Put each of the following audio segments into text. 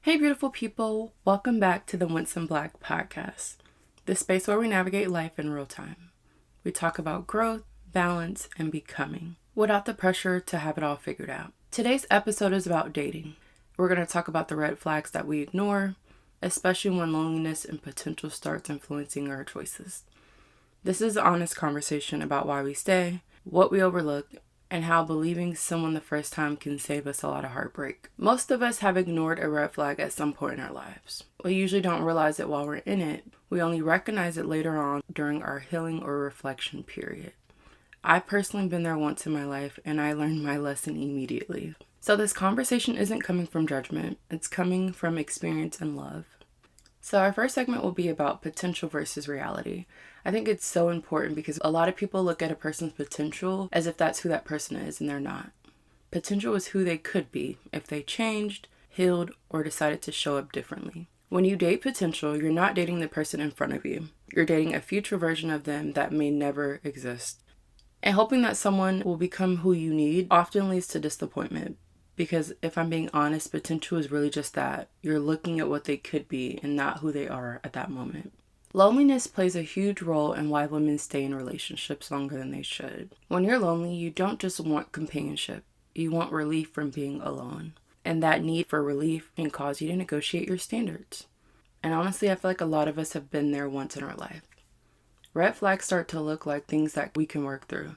Hey, beautiful people. Welcome back to the Winsome Black podcast, the space where we navigate life in real time. We talk about growth, balance, and becoming without the pressure to have it all figured out. Today's episode is about dating. We're going to talk about the red flags that we ignore, especially when loneliness and potential starts influencing our choices. This is an honest conversation about why we stay, what we overlook, and how believing someone the first time can save us a lot of heartbreak. Most of us have ignored a red flag at some point in our lives. We usually don't realize it while we're in it. We only recognize it later on during our healing or reflection period. I've personally been there once in my life, and I learned my lesson immediately. So this conversation isn't coming from judgment. It's coming from experience and love. So our first segment will be about potential versus reality. I think it's so important because a lot of people look at a person's potential as if that's who that person is, and they're not. Potential is who they could be if they changed, healed, or decided to show up differently. When you date potential, you're not dating the person in front of you. You're dating a future version of them that may never exist. And hoping that someone will become who you need often leads to disappointment. Because if I'm being honest, potential is really just that. You're looking at what they could be and not who they are at that moment. Loneliness plays a huge role in why women stay in relationships longer than they should. When you're lonely, you don't just want companionship. You want relief from being alone. And that need for relief can cause you to negotiate your standards. And honestly, I feel like a lot of us have been there once in our life. Red flags start to look like things that we can work through.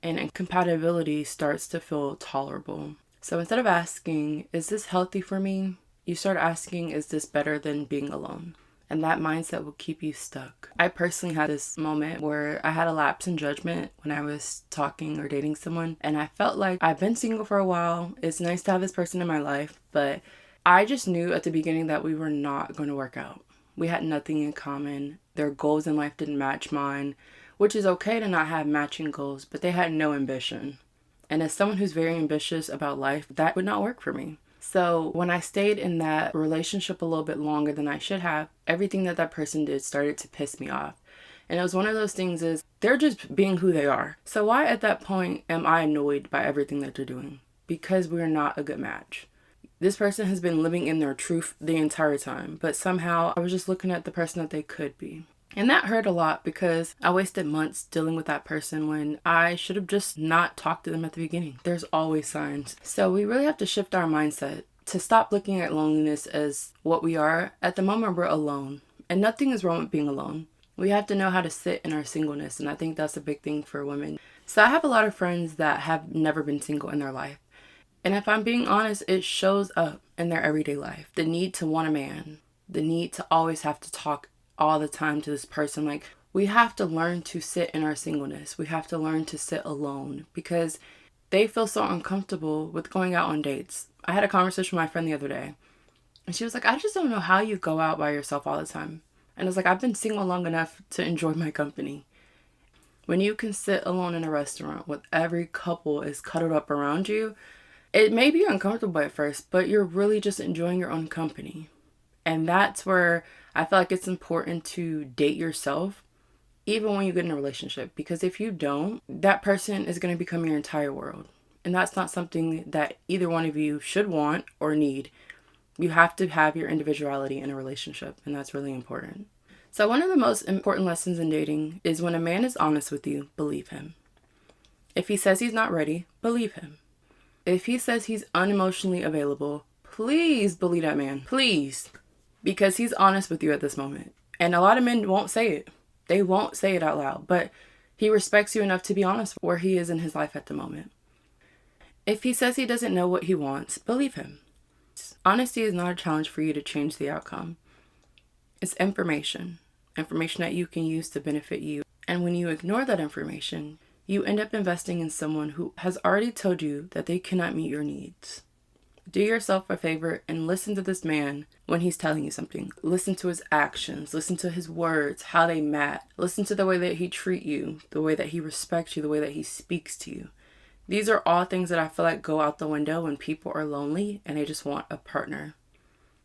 And incompatibility starts to feel tolerable. So instead of asking, is this healthy for me? You start asking, is this better than being alone? And that mindset will keep you stuck. I personally had this moment where I had a lapse in judgment when I was talking or dating someone. And I felt like I've been single for a while. It's nice to have this person in my life. But I just knew at the beginning that we were not going to work out. We had nothing in common. Their goals in life didn't match mine, which is okay to not have matching goals, but they had no ambition. And as someone who's very ambitious about life, that would not work for me. So when I stayed in that relationship a little bit longer than I should have, everything that person did started to piss me off. And it was one of those things is they're just being who they are. So why at that point am I annoyed by everything that they're doing? Because we're not a good match. This person has been living in their truth the entire time, but somehow I was just looking at the person that they could be. And that hurt a lot because I wasted months dealing with that person when I should have just not talked to them at the beginning. There's always signs. So we really have to shift our mindset to stop looking at loneliness as what we are. At the moment, we're alone. And nothing is wrong with being alone. We have to know how to sit in our singleness. And I think that's a big thing for women. So I have a lot of friends that have never been single in their life. And if I'm being honest, it shows up in their everyday life. The need to want a man. The need to always have to talk all the time to this person. Like, we have to learn to sit in our singleness. We have to learn to sit alone because they feel so uncomfortable with going out on dates. I had a conversation with my friend the other day and she was like, I just don't know how you go out by yourself all the time. And I was like, I've been single long enough to enjoy my company. When you can sit alone in a restaurant with every couple is cuddled up around you, it may be uncomfortable at first, but you're really just enjoying your own company. And that's where I feel like it's important to date yourself, even when you get in a relationship. Because if you don't, that person is going to become your entire world. And that's not something that either one of you should want or need. You have to have your individuality in a relationship, and that's really important. So one of the most important lessons in dating is when a man is honest with you, believe him. If he says he's not ready, believe him. If he says he's unemotionally available, please believe that man. Please. Because he's honest with you at this moment. And a lot of men won't say it. They won't say it out loud. But he respects you enough to be honest where he is in his life at the moment. If he says he doesn't know what he wants, believe him. Honesty is not a challenge for you to change the outcome. It's information. Information that you can use to benefit you. And when you ignore that information, you end up investing in someone who has already told you that they cannot meet your needs. Do yourself a favor and listen to this man when he's telling you something. Listen to his actions. Listen to his words, how they match. Listen to the way that he treats you, the way that he respects you, the way that he speaks to you. These are all things that I feel like go out the window when people are lonely and they just want a partner.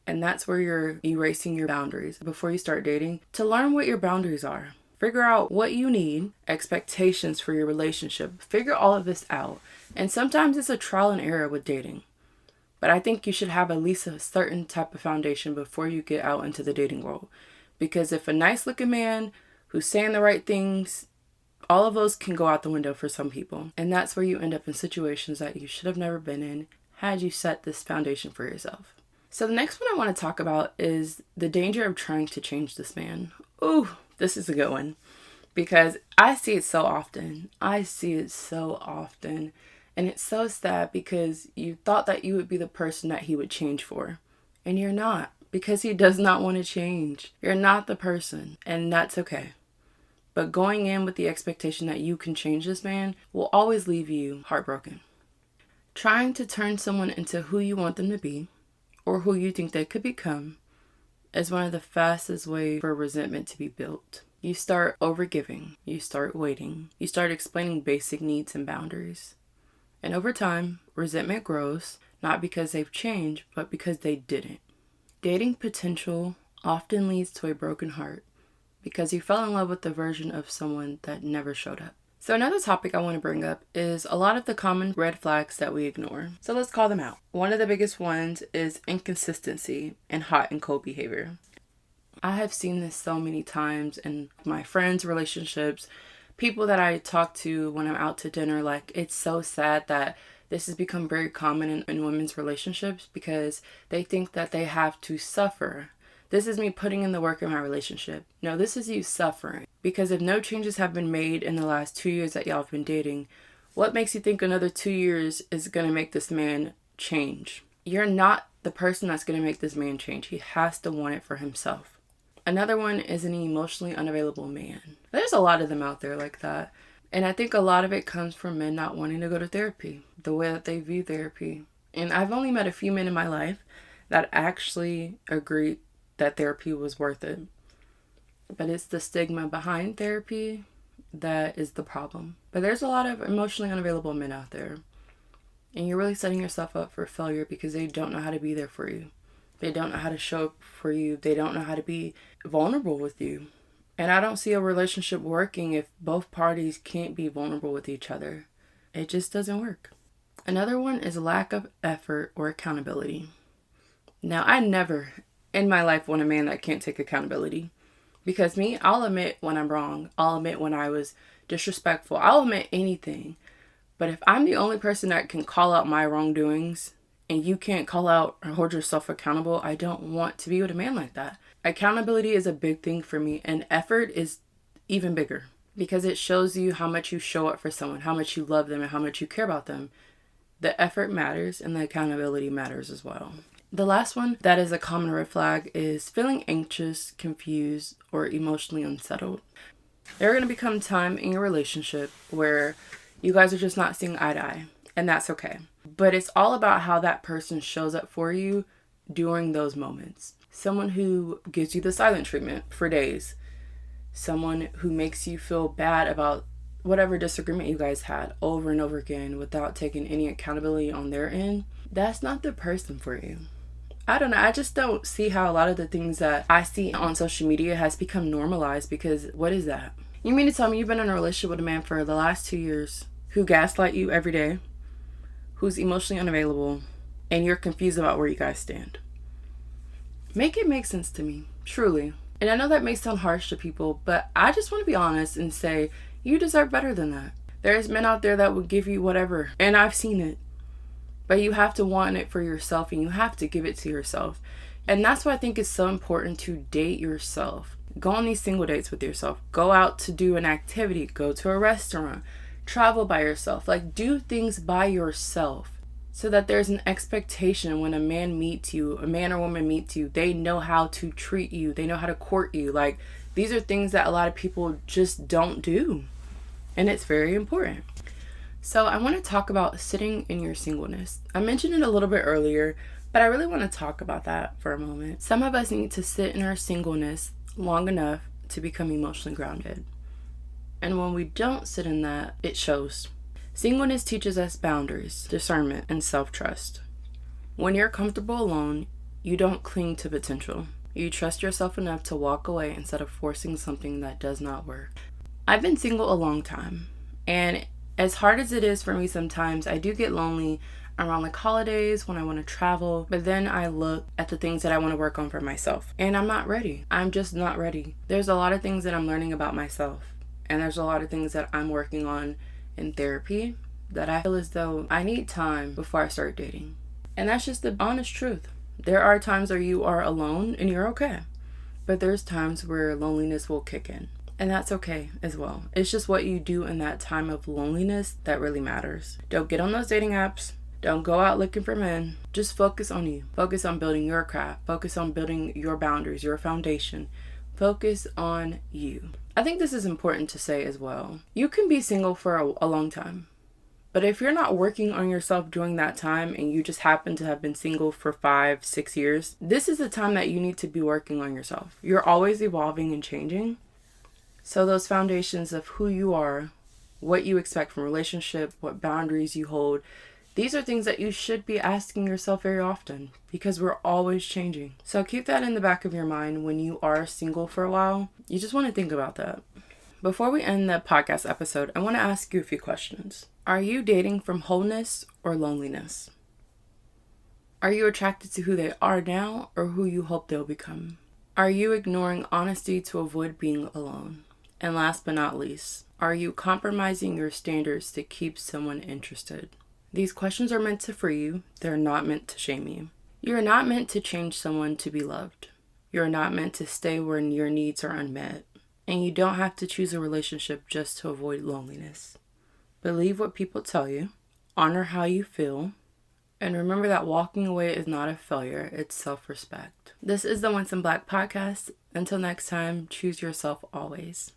And that's where you're erasing your boundaries before you start dating to learn what your boundaries are. Figure out what you need, expectations for your relationship. Figure all of this out. And sometimes it's a trial and error with dating. But I think you should have at least a certain type of foundation before you get out into the dating world. Because if a nice looking man who's saying the right things, all of those can go out the window for some people. And that's where you end up in situations that you should have never been in had you set this foundation for yourself. So the next one I want to talk about is the danger of trying to change this man. Ooh, this is a good one. Because I see it so often. And it's so sad because you thought that you would be the person that he would change for. And you're not, because he does not want to change. You're not the person, and that's okay. But going in with the expectation that you can change this man will always leave you heartbroken. Trying to turn someone into who you want them to be, or who you think they could become, is one of the fastest ways for resentment to be built. You start overgiving, you start waiting, you start explaining basic needs and boundaries. And over time, resentment grows, not because they've changed, but because they didn't. Dating potential often leads to a broken heart because you fell in love with the version of someone that never showed up. So another topic I want to bring up is a lot of the common red flags that we ignore. So let's call them out. One of the biggest ones is inconsistency and hot and cold behavior. I have seen this so many times in my friends' relationships, people that I talk to when I'm out to dinner. Like, it's so sad that this has become very common in women's relationships because they think that they have to suffer. This is me putting in the work in my relationship. No, this is you suffering. Because if no changes have been made in the last 2 years that y'all have been dating, what makes you think another 2 years is going to make this man change? You're not the person that's going to make this man change. He has to want it for himself. Another one is an emotionally unavailable man. There's a lot of them out there like that. And I think a lot of it comes from men not wanting to go to therapy, the way that they view therapy. And I've only met a few men in my life that actually agreed that therapy was worth it. But it's the stigma behind therapy that is the problem. But there's a lot of emotionally unavailable men out there. And you're really setting yourself up for failure because they don't know how to be there for you. They don't know how to show up for you. They don't know how to be vulnerable with you. And I don't see a relationship working if both parties can't be vulnerable with each other. It just doesn't work. Another one is lack of effort or accountability. Now, I never in my life want a man that can't take accountability. Because me, I'll admit when I'm wrong. I'll admit when I was disrespectful. I'll admit anything. But if I'm the only person that can call out my wrongdoings, and you can't call out or hold yourself accountable, I don't want to be with a man like that. Accountability is a big thing for me, and effort is even bigger because it shows you how much you show up for someone, how much you love them, and how much you care about them. The effort matters, and the accountability matters as well. The last one that is a common red flag is feeling anxious, confused, or emotionally unsettled. There are going to become time in your relationship where you guys are just not seeing eye to eye, and that's okay. But it's all about how that person shows up for you during those moments. Someone who gives you the silent treatment for days. Someone who makes you feel bad about whatever disagreement you guys had over and over again without taking any accountability on their end. That's not the person for you. I don't know. I just don't see how a lot of the things that I see on social media has become normalized because what is that? You mean to tell me you've been in a relationship with a man for the last 2 years who gaslight you every day, who's emotionally unavailable, and you're confused about where you guys stand? Make it make sense to me, truly. And I know that may sound harsh to people, but I just want to be honest and say, you deserve better than that. There's men out there that will give you whatever, and I've seen it. But you have to want it for yourself, and you have to give it to yourself. And that's why I think it's so important to date yourself. Go on these single dates with yourself. Go out to do an activity. Go to a restaurant. Travel by yourself. Like, do things by yourself so that there's an expectation when a man meets you, a man or woman meets you, they know how to treat you. They know how to court you. Like, these are things that a lot of people just don't do. And it's very important. So I want to talk about sitting in your singleness. I mentioned it a little bit earlier, but I really want to talk about that for a moment. Some of us need to sit in our singleness long enough to become emotionally grounded. And when we don't sit in that, it shows. Singleness teaches us boundaries, discernment, and self-trust. When you're comfortable alone, you don't cling to potential. You trust yourself enough to walk away instead of forcing something that does not work. I've been single a long time, and as hard as it is for me sometimes, I do get lonely. around like holidays when I want to travel. But then I look at the things that I want to work on for myself, and I'm not ready. I'm just not ready. There's a lot of things that I'm learning about myself, and there's a lot of things that I'm working on in therapy that I feel as though I need time before I start dating. And that's just the honest truth. There are times where you are alone and you're okay. But there's times where loneliness will kick in. And that's okay as well. It's just what you do in that time of loneliness that really matters. Don't get on those dating apps. Don't go out looking for men. Just focus on you. Focus on building your craft. Focus on building your boundaries, your foundation. Focus on you. I think this is important to say as well. You can be single for a long time. But if you're not working on yourself during that time and you just happen to have been single for 5-6 years, this is the time that you need to be working on yourself. You're always evolving and changing. So those foundations of who you are, what you expect from a relationship, what boundaries you hold, these are things that you should be asking yourself very often because we're always changing. So keep that in the back of your mind when you are single for a while. You just want to think about that. Before we end the podcast episode, I want to ask you a few questions. Are you dating from wholeness or loneliness? Are you attracted to who they are now or who you hope they'll become? Are you ignoring honesty to avoid being alone? And last but not least, are you compromising your standards to keep someone interested? These questions are meant to free you. They're not meant to shame you. You are not meant to change someone to be loved. You are not meant to stay when your needs are unmet. And you don't have to choose a relationship just to avoid loneliness. Believe what people tell you, honor how you feel, and remember that walking away is not a failure, it's self-respect. This is the Winsome Black podcast. Until next time, choose yourself always.